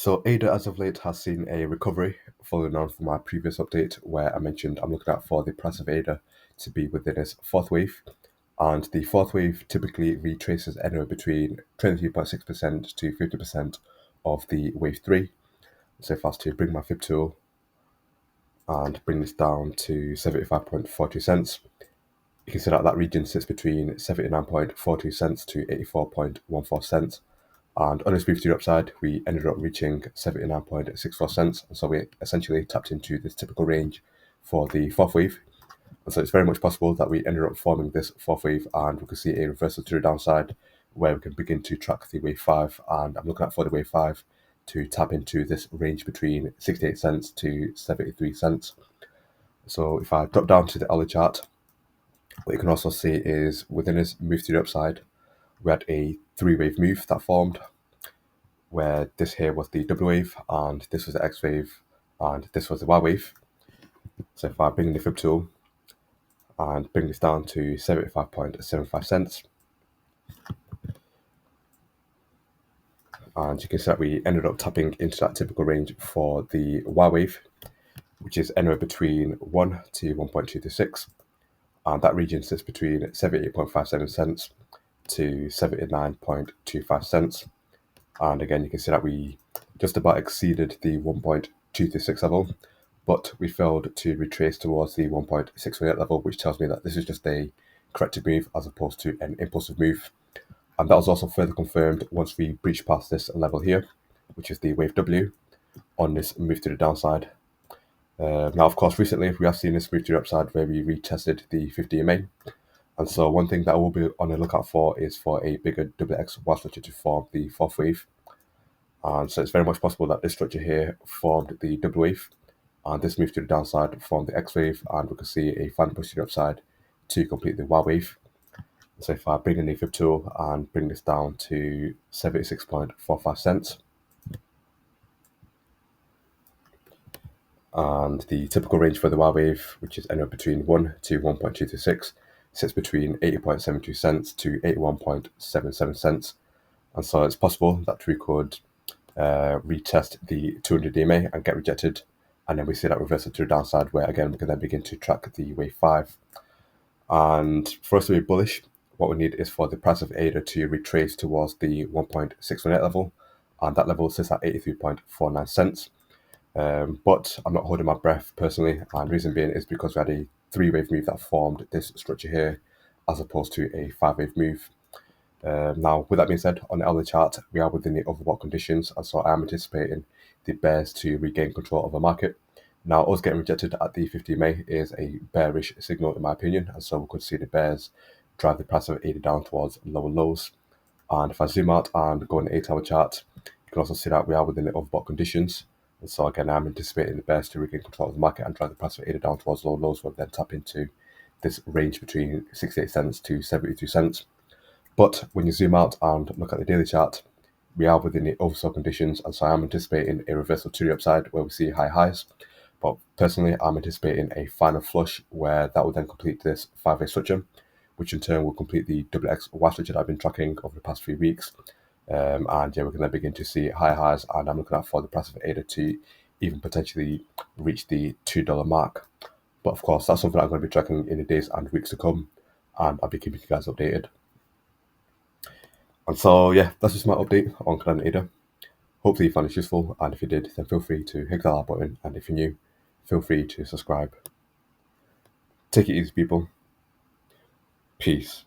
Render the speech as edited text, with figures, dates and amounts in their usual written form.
So ADA as of late has seen a recovery following on from my previous update where I mentioned I'm looking out for the price of ADA to be within its fourth wave. And the fourth wave typically retraces anywhere between 23.6% to 50% of the wave 3. So if I was to bring my fib tool and bring this down to 75.42 cents, you can see that region sits between 79.42 cents to 84.14 cents. And on this move to the upside, we ended up reaching 79.64 cents. And so we essentially tapped into this typical range for the fourth wave. And so it's very much possible that we ended up forming this fourth wave and we could see a reversal to the downside where we can begin to track the wave 5. And I'm looking at for the wave 5 to tap into this range between 68 cents to 73 cents. So if I drop down to the hourly chart, what you can also see is within this move to the upside, we had a 3-wave move that formed where this here was the W wave and this was the X wave and this was the Y wave. So if I bring in the fib tool and bring this down to 75.75 cents, and you can see that we ended up tapping into that typical range for the Y wave, which is anywhere between 1 to 1.226, and that region sits between 78.57 cents to 79.25 cents. And again, you can see that we just about exceeded the 1.226 level, but we failed to retrace towards the 1.618 level, which tells me that this is just a corrective move as opposed to an impulsive move. And that was also further confirmed once we breached past this level here, which is the wave W, on this move to the downside. Now, of course, recently we have seen this move to the upside where we retested the 50 EMA. And so one thing that I will be on the lookout for is for a bigger WXY structure to form the fourth wave. And so it's very much possible that this structure here formed the W wave, and this move to the downside formed the X wave, and we can see a final push to the upside to complete the Y wave. So if I bring in the fib tool and bring this down to 76.45 cents, and the typical range for the Y wave, which is anywhere between 1 to 1.226, sits between 80.72 cents to 81.77 cents. And so it's possible that we could retest the 200 EMA and get rejected, and then we see that reversal to the downside where again we can then begin to track the wave 5. And for us to be bullish, what we need is for the price of ADA to retrace towards the 1.618 level, and that level sits at 83.49 cents. But I'm not holding my breath personally, and the reason being is because we had a 3-wave move that formed this structure here as opposed to a 5-wave move. Now, with that being said, on the hourly chart, we are within the overbought conditions, and so I am anticipating the bears to regain control of the market. Now, us getting rejected at the 50 May is a bearish signal, in my opinion, and so we could see the bears drive the price of ADA down towards lower lows. And if I zoom out and go on the 8-hour chart, you can also see that we are within the overbought conditions. And so again, I'm anticipating the bears to regain control of the market and drive the price of ADA down towards lower lows, where we then tap into this range between 68 cents to 72 cents. But when you zoom out and look at the daily chart, we are within the oversold conditions, and so I'm anticipating a reversal to the upside where we see high highs. But personally, I'm anticipating a final flush where that will then complete this 5-way structure, which in turn will complete the WXY structure that I've been tracking over the past 3 weeks. And yeah, we're going to begin to see high highs, and I'm looking out for the price of ADA to even potentially reach the $2 mark. But of course, that's something I'm going to be tracking in the days and weeks to come, and I'll be keeping you guys updated. And so, yeah, that's just my update on Cardano ADA. Hopefully you found it useful, and if you did, then feel free to hit that like button, and if you're new, feel free to subscribe. Take it easy, people. Peace.